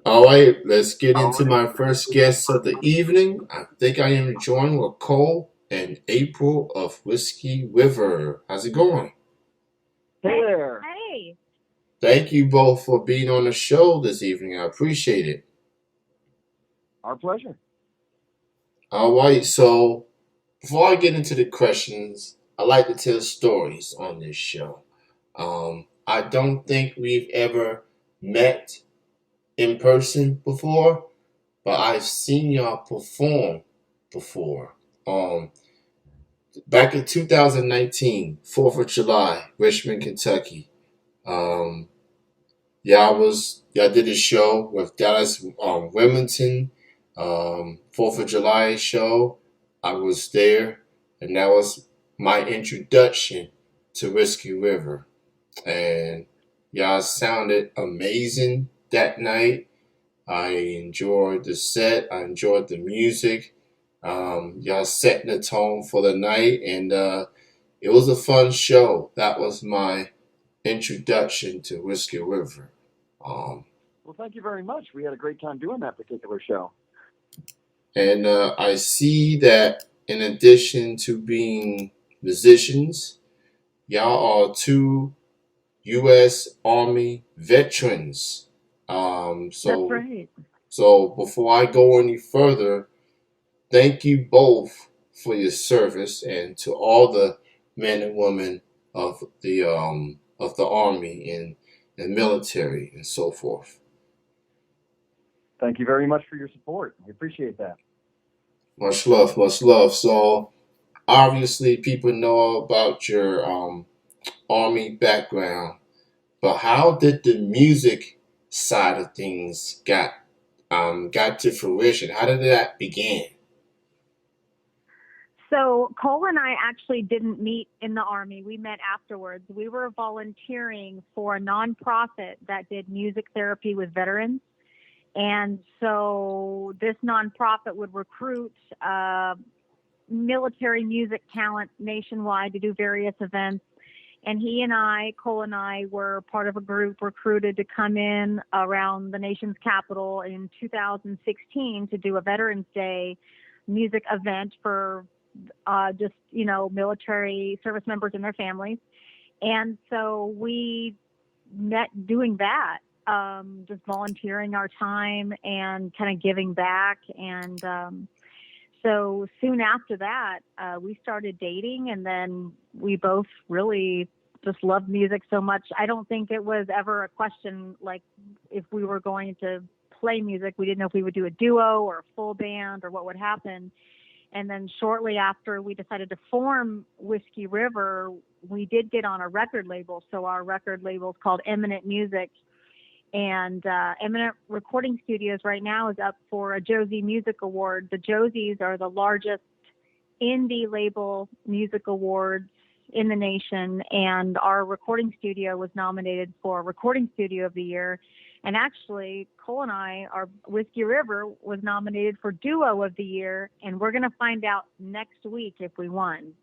All right, let's get into my first guest of the evening. I think I am joined with Cole and April of Whiskey River. How's it going? Hey there. Hey, Thank you both for being on the show this evening. I appreciate it. Our pleasure. All right, so before I get into the questions, I like to tell stories on this show. I don't think we've ever met in person before, but I've seen y'all perform before. Um, Back in 2019, 4th of July, Richmond, Kentucky. Um, y'all did a show with Dallas Wilmington, 4th of July show. I was there, and that was my introduction to Whiskey River. And y'all sounded amazing that night. I enjoyed the set. I enjoyed the music. Y'all setting the tone for the night, and it was a fun show. That was my introduction to Whiskey River. Um, Well, thank you very much. We had a great time doing that particular show. and I see that in addition to being musicians, y'all are two U.S. Army veterans. Um, that's so, right. so before I go any further, thank you both for your service and to all the men and women of the army and military and so forth. Thank you very much for your support. We appreciate that. Much love, much love. So obviously people know about your army background, but how did the music side of things got to fruition? How did that begin? So Cole and I actually didn't meet in the Army. We met afterwards. We were volunteering for a nonprofit that did music therapy with veterans. And so this nonprofit would recruit military music talent nationwide to do various events. And Cole and I, were part of a group recruited to come in around the nation's capital in 2016 to do a Veterans Day music event for just, military service members and their families. And so we met doing that, just volunteering our time and kind of giving back. And so soon after that, we started dating, and then we both really just loved music so much. I don't think it was ever a question like if we were going to play music. We didn't know if we would do a duo or a full band or what would happen. And then shortly after we decided to form Whiskey River, we did get on a record label. So our record label is called Eminent Music. And Eminent Recording Studios right now is up for a Josie Music Award. The Josies are the largest indie label music awards in the nation, and our recording studio was nominated for Recording Studio of the Year. And actually, Cole and I, our Whiskey River, was nominated for Duo of the Year, and we're going to find out next week if we won.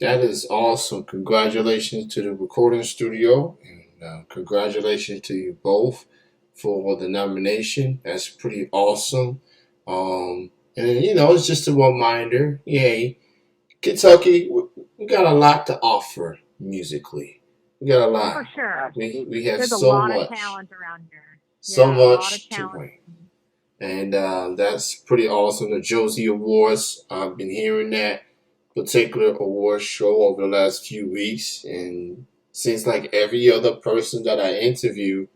That is awesome. Congratulations to the recording studio, and congratulations to you both for the nomination. That's pretty awesome. And it's just a reminder. Yay, Kentucky, we got a lot to offer musically. We got a Oh, for lot. sure. We have There's a so lot of much, talent around here. so Yeah, a lot of much to talent. bring. And that's pretty awesome. The Josie Awards, I've been hearing that particular award show over the last few weeks, and seems like every other person that I interview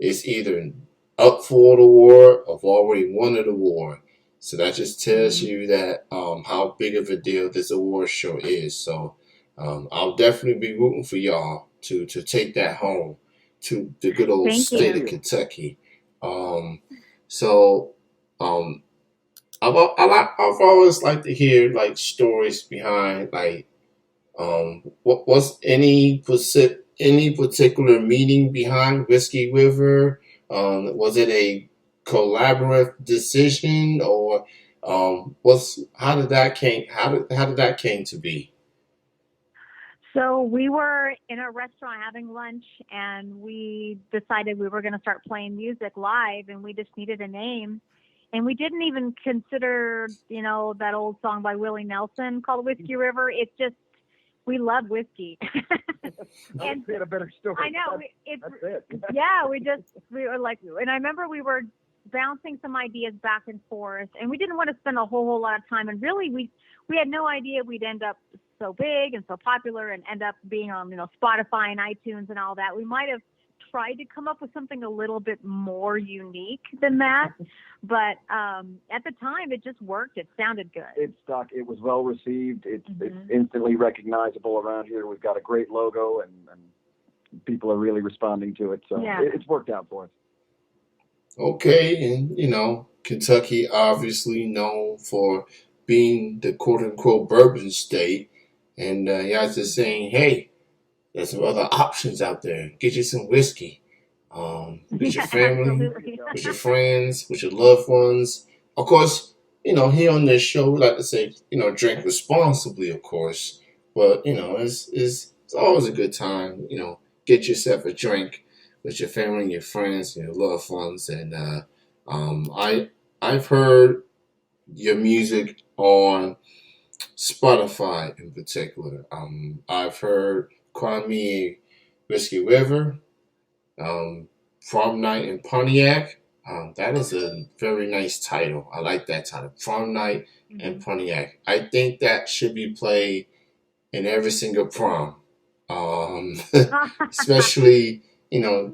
is either up for the award or have already won an award. So that just tells Hmm. you that how big of a deal this award show is. So I'll definitely be rooting for y'all to take that home to the good old Thank state Thank you. of you. Kentucky. Um, so um, I've always liked to hear like stories behind like what was any particular meaning behind Whiskey River? Was it a collaborative decision or was how did that came to be? So we were in a restaurant having lunch, and we decided we were going to start playing music live, and we just needed a name. And we didn't even consider, that old song by Willie Nelson called Whiskey River. It's just, we love whiskey. And we had a better story. I know. That's it. Yeah, we were like, and I remember we were bouncing some ideas back and forth, and we didn't want to spend a whole lot of time. And really, we had no idea we'd end up so big and so popular and end up being on, Spotify and iTunes and all that. We might have tried to come up with something a little bit more unique than that, but at the time it just worked. It sounded good. It stuck. It was well received. It's instantly recognizable around here. We've got a great logo, and people are really responding to it. So it's worked out for us. Okay, and Kentucky obviously known for being the quote unquote bourbon state, and you guys are saying, hey, there's some other options out there. Get you some whiskey. With your family, with your friends, with your loved ones. Of course, here on this show, we like to say, drink responsibly, of course. But, it's always a good time, get yourself a drink with your family and your friends and your loved ones. And I've heard your music on Spotify in particular. I've heard Cry Me a Whiskey River, Prom Night in Pontiac. That is a very nice title. I like that title, Prom Night in Pontiac. I think that should be played in every single prom, especially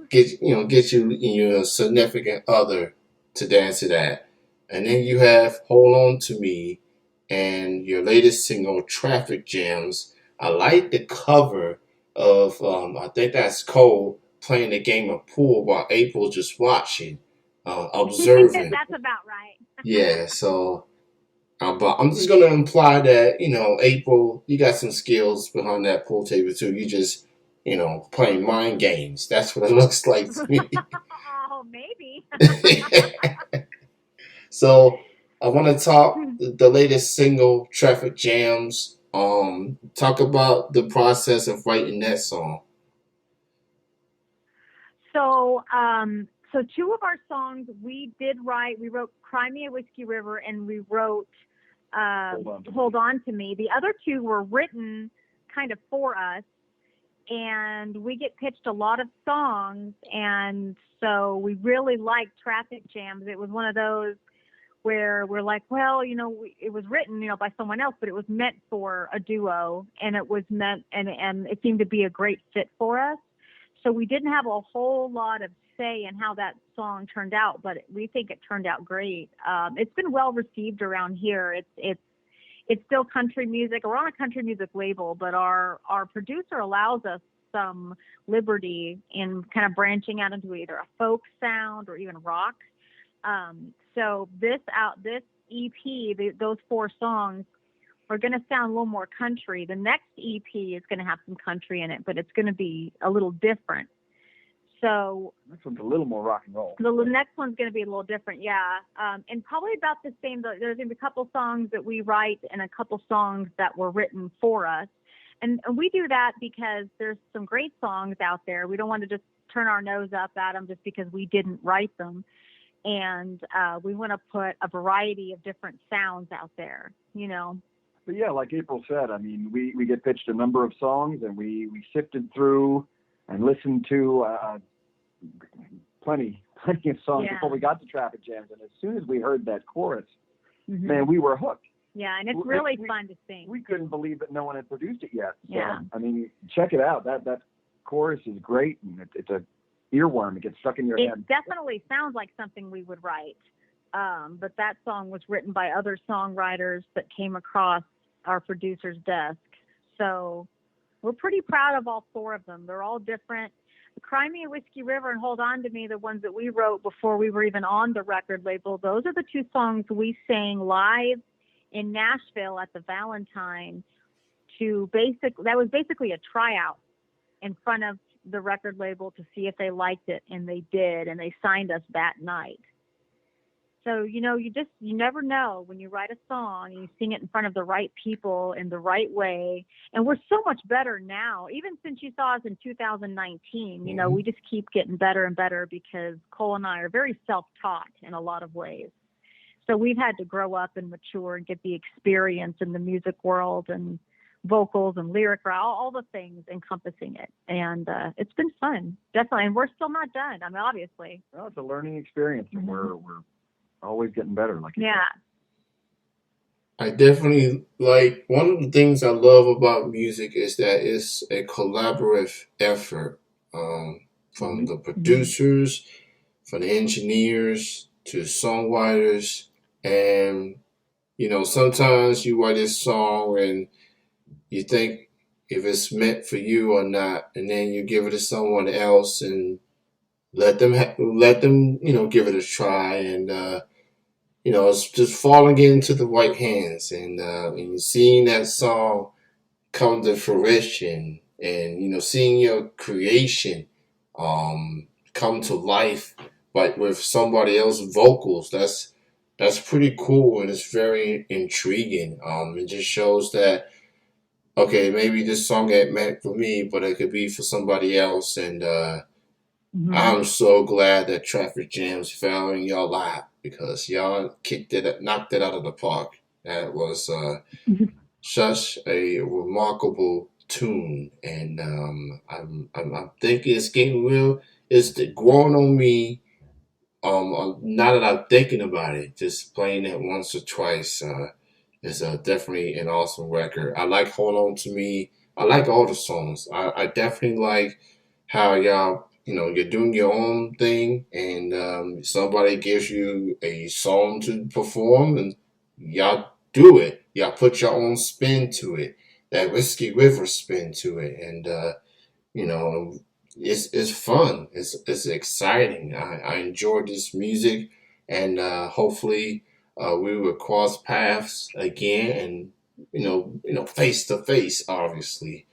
get you and your significant other to dance to that. And then you have Hold On to Me and your latest single, Traffic Jams. I like the cover of, I think that's Cole playing a game of pool while April just watching, observing. That's about right. Yeah, so, but I'm just going to imply that, April, you got some skills behind that pool table too. You just, playing mind games. That's what it looks like to me. Oh, maybe. So I want to talk the latest single, Traffic Jams. Talk about the process of writing that song. So, so two of our songs we did write. We wrote "Cry Me a Whiskey River" and we wrote "Hold On to Me." The other two were written kind of for us, and we get pitched a lot of songs, and so we really liked Traffic Jams. It was one of those where we're like, well, it was written, by someone else, but it was meant for a duo, and it was meant, and it seemed to be a great fit for us. So we didn't have a whole lot of say in how that song turned out, but we think it turned out great. It's been well received around here. It's still country music. We're on a country music label, but our producer allows us some liberty in kind of branching out into either a folk sound or even rock. So this EP, those 4 songs are going to sound a little more country. The next EP is going to have some country in it, but it's going to be a little different. So this one's a little more rock and roll. The next one's going to be a little different, yeah. And probably about the same. There's going to be a couple songs that we write and a couple songs that were written for us. And we do that because there's some great songs out there. We don't want to just turn our nose up at them just because we didn't write them. And we want to put a variety of different sounds out there, But yeah, like April said, I mean, we get pitched a number of songs, and we sifted through and listened to plenty of songs before we got to Traffic Jams. And as soon as we heard that chorus, man, we were hooked. Yeah, and it's really fun to sing. We couldn't believe that no one had produced it yet. So, yeah. I mean, check it out. That chorus is great, and it's a earworm. It gets stuck in your head. It definitely sounds like something we would write. But that song was written by other songwriters that came across our producer's desk. So we're pretty proud of all 4 of them. They're all different. Cry Me a Whiskey River and Hold On to Me, the ones that we wrote before we were even on the record label, those are the 2 songs we sang live in Nashville at the Valentine that was basically a tryout in front of the record label to see if they liked it, and they did, and they signed us that night. So, you never know when you write a song and you sing it in front of the right people in the right way. And we're so much better now, even since you saw us in 2019, we just keep getting better and better because Cole and I are very self-taught in a lot of ways. So we've had to grow up and mature and get the experience in the music world and vocals and lyric, all the things encompassing it. And it's been fun, definitely. And we're still not done. I mean, obviously. Well, it's a learning experience, and we're always getting better. Like you said. I definitely like one of the things I love about music is that it's a collaborative effort from the producers, from the engineers to songwriters, and sometimes you write a song and you think if it's meant for you or not, and then you give it to someone else and let them give it a try, and it's just falling into the right hands, and seeing that song come to fruition, and seeing your creation come to life, but with somebody else's vocals. That's pretty cool, and it's very intriguing. It just shows that okay, maybe this song ain't meant for me, but it could be for somebody else, and I'm so glad that Traffic Jams fell in your lap because y'all knocked it out of the park. That was such a remarkable tune, and I'm thinking it's getting real. It's growing on me. Now that I'm thinking about it, just playing it once or twice is definitely an awesome record. I like Hold On to Me. I like all the songs. I definitely like how y'all, you're doing your own thing, and somebody gives you a song to perform, and y'all do it. Y'all put your own spin to it, that Whiskey River spin to it, and you know, it's fun. It's exciting. I enjoy this music, and hopefully we will cross paths again, and face to face, obviously.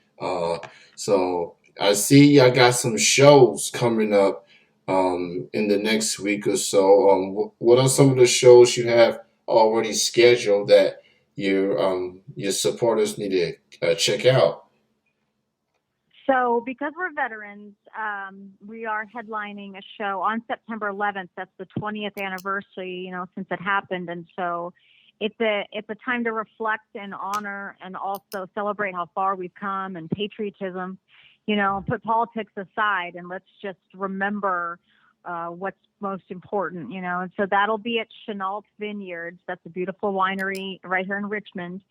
So I see I got some shows coming up in the next week or so. What are some of the shows you have already scheduled that your supporters need to check out? So, because we're veterans, we are headlining a show on September 11th. That's the 20th anniversary, since it happened, and so it's a time to reflect and honor, and also celebrate how far we've come, and patriotism. Put politics aside, and let's just remember what's most important. And so that'll be at Chenault Vineyards. That's a beautiful winery right here in Richmond,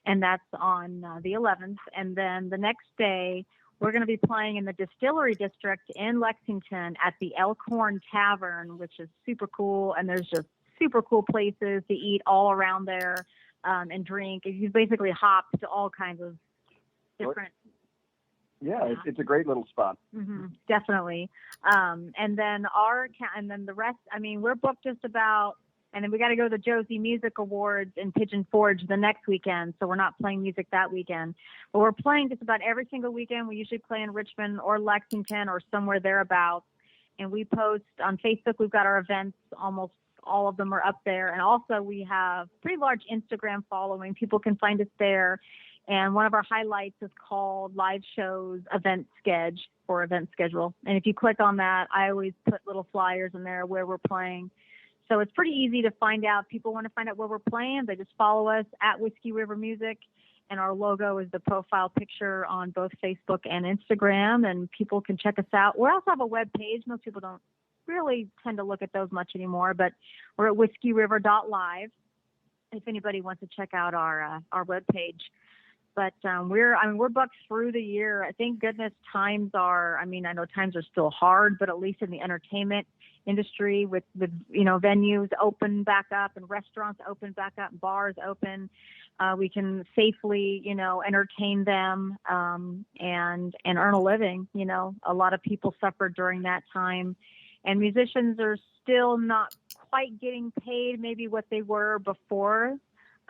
and that's on the 11th. And then the next day, we're going to be playing in the Distillery District in Lexington at the Elkhorn Tavern, which is super cool. And there's just super cool places to eat all around there and drink. You basically hop to all kinds of different. Yeah, it's a great little spot. Definitely. And then the rest. I mean, we're booked just about. And then we got to go to the Josie Music Awards in Pigeon Forge the next weekend. So we're not playing music that weekend. But we're playing just about every single weekend. We usually play in Richmond or Lexington or somewhere thereabouts. And we post on Facebook. We've got our events. Almost all of them are up there. And also we have pretty large Instagram following. People can find us there. And one of our highlights is called Live Shows Event Schedule. And if you click on that, I always put little flyers in there where we're playing. So it's pretty easy to find out. People want to find out where we're playing. They just follow us at Whiskey River Music. And our logo is the profile picture on both Facebook and Instagram. And people can check us out. We also have a web page. Most people don't really tend to look at those much anymore. But we're at whiskeyriver.live if anybody wants to check out our web page. But we're booked through the year. I thank goodness times are. I know times are still hard, but at least in the entertainment industry, with venues open back up and restaurants open back up, and bars open, we can safely entertain them and earn a living. A lot of people suffered during that time, and musicians are still not quite getting paid maybe what they were before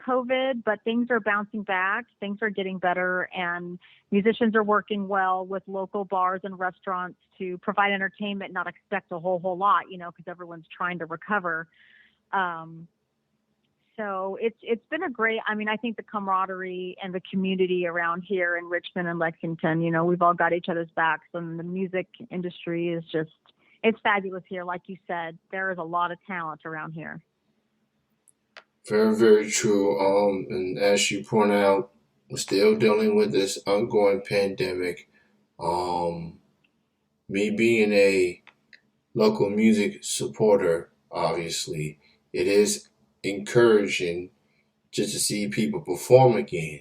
COVID, but things are bouncing back. Things are getting better, and musicians are working well with local bars and restaurants to provide entertainment, not expect a whole lot, because everyone's trying to recover. Um, so it's been a great. I mean, I think the camaraderie and the community around here in Richmond and Lexington, we've all got each other's backs, and the music industry is just it's fabulous here. Like you said, there is a lot of talent around here. Very, very true. And as you point out, we're still dealing with this ongoing pandemic. Um, Me being a local music supporter, obviously, it is encouraging just to see people perform again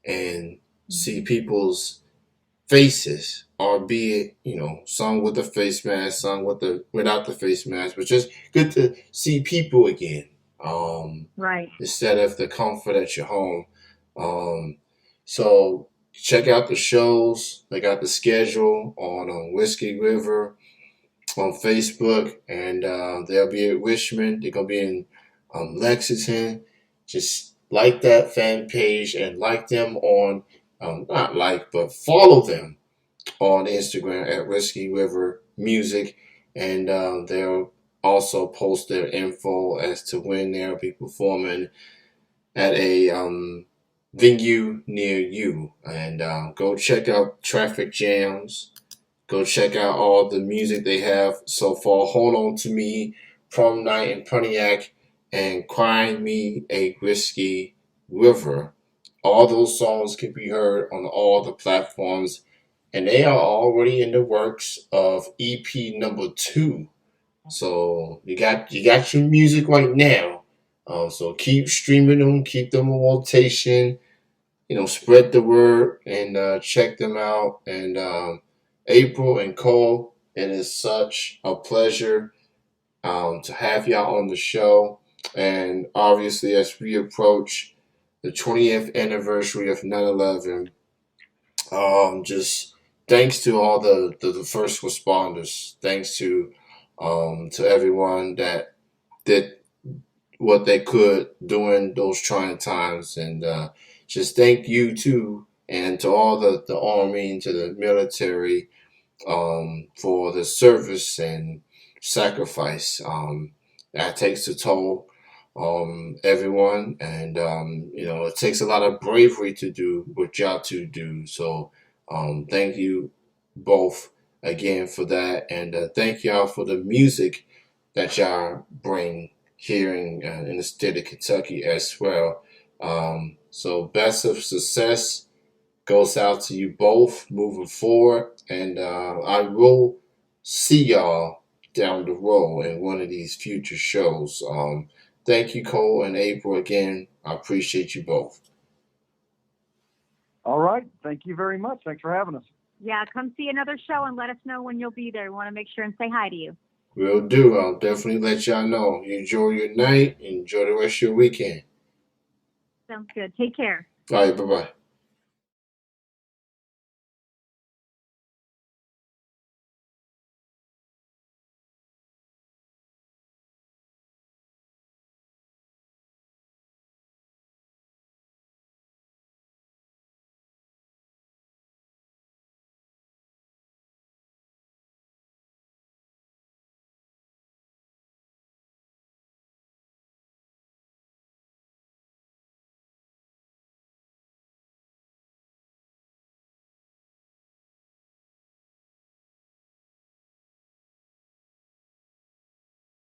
and see people's faces, albeit, some with the face mask, some without the face mask, but just good to see people again. Right. Instead of the comfort at your home. Um, so check out the shows. They got the schedule on Whiskey River on Facebook, and they'll be at Richmond. They're gonna be in Lexington. Just like that fan page and like them on not like but follow them on Instagram at Whiskey River Music, and they'll also post their info as to when they'll be performing at a venue near you. And go check out Traffic Jams. Go check out all the music they have so far. Hold On to Me, Prom Night in Pontiac, and Cry Me a Whiskey River. All those songs can be heard on all the platforms, and they are already in the works of EP number 2. So you got your music right now. So keep streaming them, keep them on rotation. Spread the word and check them out. And April and Cole, it is such a pleasure to have y'all on the show. And obviously, as we approach the 20th anniversary of 9/11, just thanks to all the first responders. Thanks to everyone that did what they could during those trying times, and just thank you too, and to all the army and to the military for the service and sacrifice that takes a toll everyone, and it takes a lot of bravery to do what y'all two do. So thank you both again for that, and thank y'all for the music that y'all bring here in the state of Kentucky as well. So best of success goes out to you both moving forward, and I will see y'all down the road in one of these future shows. Thank you, Cole and April, again. I appreciate you both. All right. Thank you very much. Thanks for having us. Yeah, come see another show and let us know when you'll be there. We want to make sure and say hi to you. Will do. I'll definitely let y'all know. You enjoy your night. Enjoy the rest of your weekend. Sounds good. Take care. All right. Bye-bye.